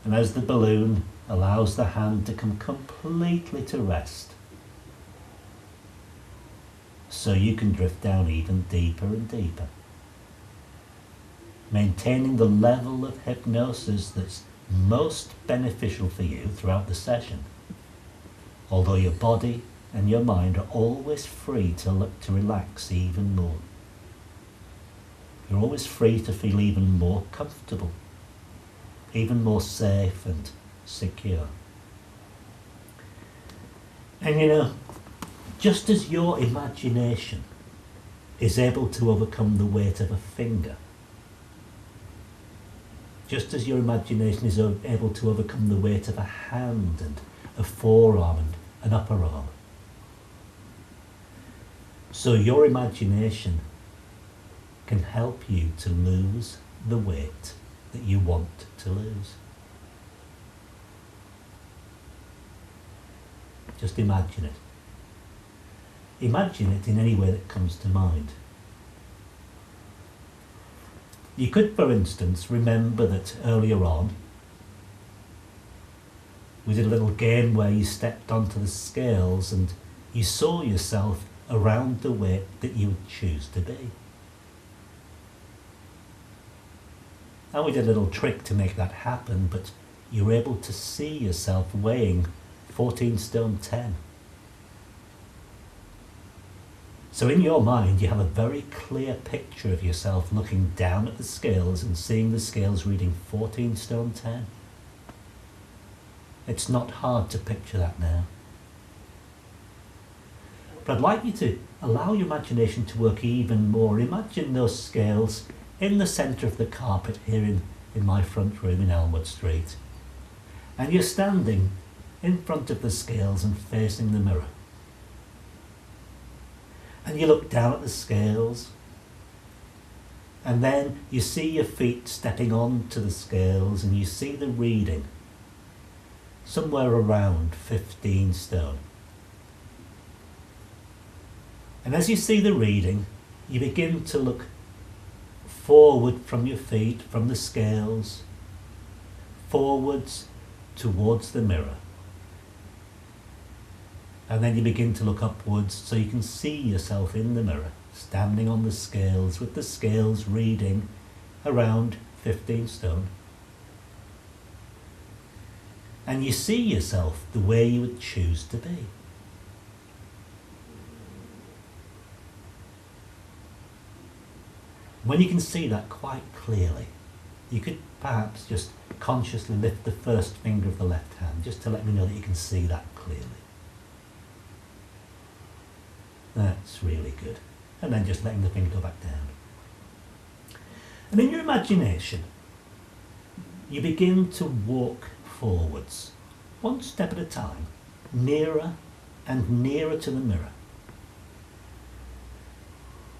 And as the balloon allows the hand to come completely to rest, so you can drift down even deeper and deeper, maintaining the level of hypnosis that's most beneficial for you throughout the session, although your body and your mind are always free to relax even more. You're always free to feel even more comfortable, even more safe and secure. And just as your imagination is able to overcome the weight of a finger, just as your imagination is able to overcome the weight of a hand and a forearm and an upper arm, so your imagination can help you to lose the weight that you want to lose. Just imagine it. Imagine it in any way that comes to mind. You could, for instance, remember that earlier on we did a little game where you stepped onto the scales and you saw yourself around the weight that you would choose to be. And we did a little trick to make that happen, but you were able to see yourself weighing 14 stone 10. So in your mind you have a very clear picture of yourself looking down at the scales and seeing the scales reading 14 stone 10. It's not hard to picture that now. But I'd like you to allow your imagination to work even more. Imagine those scales in the centre of the carpet here in my front room in Elmwood Street. And you're standing in front of the scales and facing the mirror. And you look down at the scales, and then you see your feet stepping onto the scales and you see the reading somewhere around 15 stone. And as you see the reading, you begin to look forward from your feet, from the scales, forwards towards the mirror. And then you begin to look upwards so you can see yourself in the mirror, standing on the scales with the scales reading around 15 stone. And you see yourself the way you would choose to be. When you can see that quite clearly, you could perhaps just consciously lift the first finger of the left hand, just to let me know that you can see that clearly. That's really good. And then just letting the finger go back down. And in your imagination, you begin to walk forwards, one step at a time, nearer and nearer to the mirror.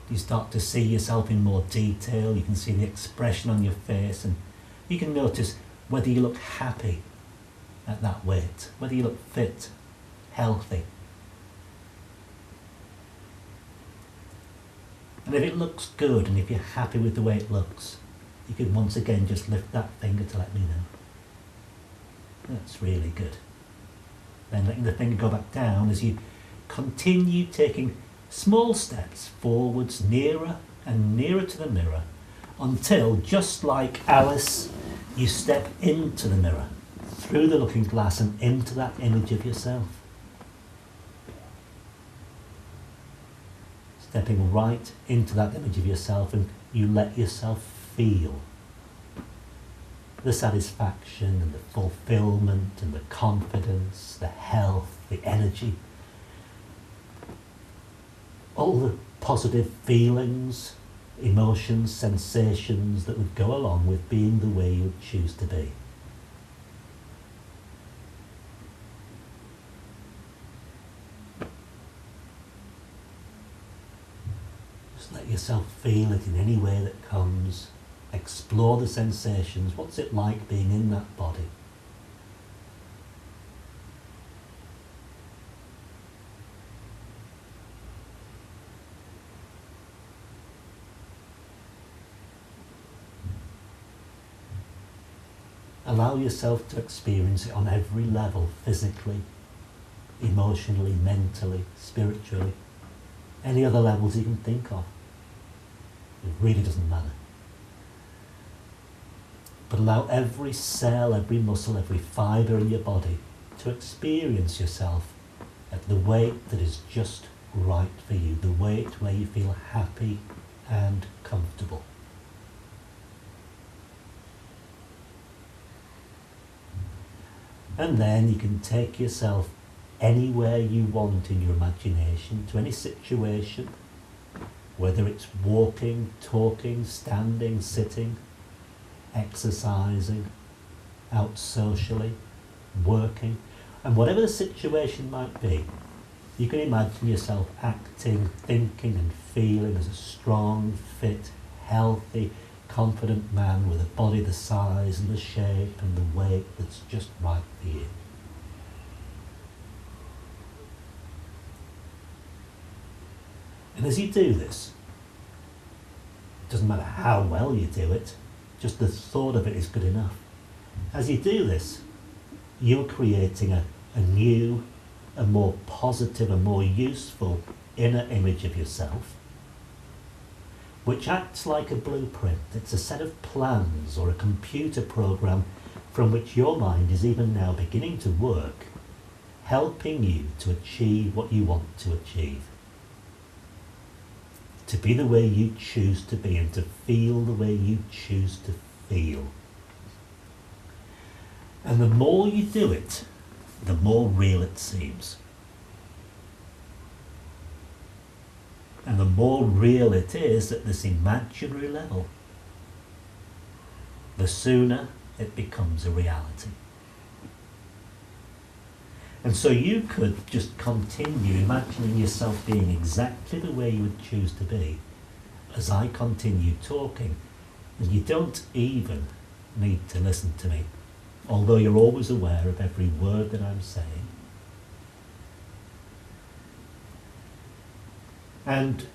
You start to see yourself in more detail. You can see the expression on your face, and you can notice whether you look happy at that weight, whether you look fit, healthy. And if it looks good, and if you're happy with the way it looks, you can once again just lift that finger to let me know. That's really good. Then letting the finger go back down as you continue taking small steps forwards, nearer and nearer to the mirror, until, just like Alice, you step into the mirror, through the looking glass and into that image of yourself. Stepping right into that image of yourself, and you let yourself feel the satisfaction and the fulfillment and the confidence, the health, the energy, all the positive feelings, emotions, sensations that would go along with being the way you would choose to be. Just let yourself feel it in any way that comes. Explore the sensations. What's it like being in that body? Allow yourself to experience it on every level, physically, emotionally, mentally, spiritually, any other levels you can think of. It really doesn't matter. But allow every cell, every muscle, every fibre in your body to experience yourself at the weight that is just right for you, the weight where you feel happy and comfortable. And then you can take yourself anywhere you want in your imagination, to any situation, whether it's walking, talking, standing, sitting, exercising, out socially, working, and whatever the situation might be, you can imagine yourself acting, thinking and feeling as a strong, fit, healthy, confident man with a body the size and the shape and the weight that's just right for you. And as you do this, it doesn't matter how well you do it, just the thought of it is good enough. As you do this, you're creating a new, a more positive, a more useful inner image of yourself, which acts like a blueprint. It's a set of plans or a computer program from which your mind is even now beginning to work, helping you to achieve what you want to achieve. To be the way you choose to be and to feel the way you choose to feel. And the more you do it, the more real it seems. And the more real it is at this imaginary level, the sooner it becomes a reality. And so you could just continue imagining yourself being exactly the way you would choose to be as I continue talking. And you don't even need to listen to me, although you're always aware of every word that I'm saying. And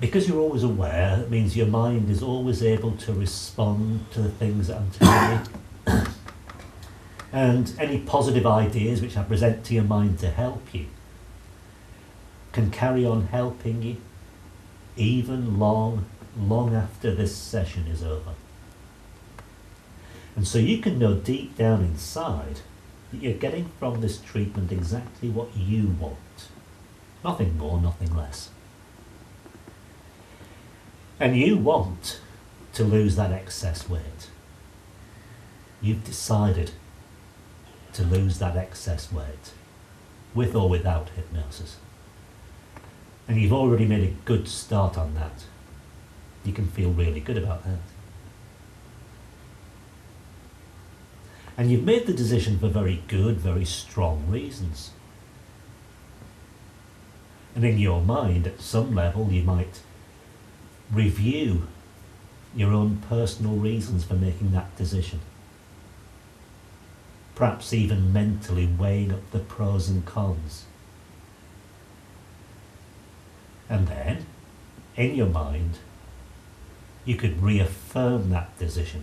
because you're always aware, it means your mind is always able to respond to the things that I'm telling you. And any positive ideas which I present to your mind to help you can carry on helping you even long after this session is over. And so you can know deep down inside that you're getting from this treatment exactly what you want. Nothing more, nothing less. And you want to lose that excess weight. You've decided to lose that excess weight, with or without hypnosis. And you've already made a good start on that. You can feel really good about that. And you've made the decision for very good, very strong reasons. And in your mind, at some level, you might review your own personal reasons for making that decision. Perhaps even mentally weighing up the pros and cons. And then, in your mind, you could reaffirm that decision.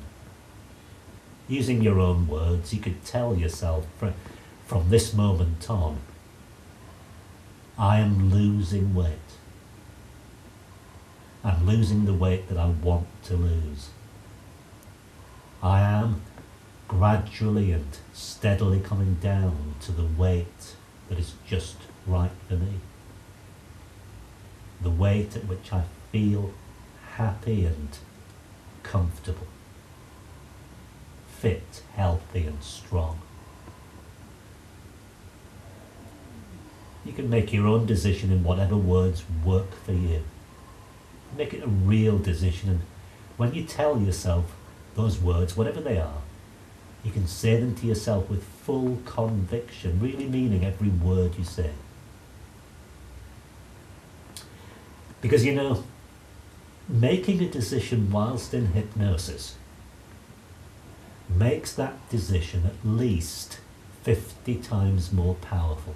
Using your own words, you could tell yourself, from this moment on, I am losing weight. I'm losing the weight that I want to lose. I am gradually and steadily coming down to the weight that is just right for me. The weight at which I feel happy and comfortable, fit, healthy and strong. You can make your own decision in whatever words work for you. Make it a real decision, and when you tell yourself those words, whatever they are, you can say them to yourself with full conviction, really meaning every word you say. Because you know, making a decision whilst in hypnosis makes that decision at least 50 times more powerful.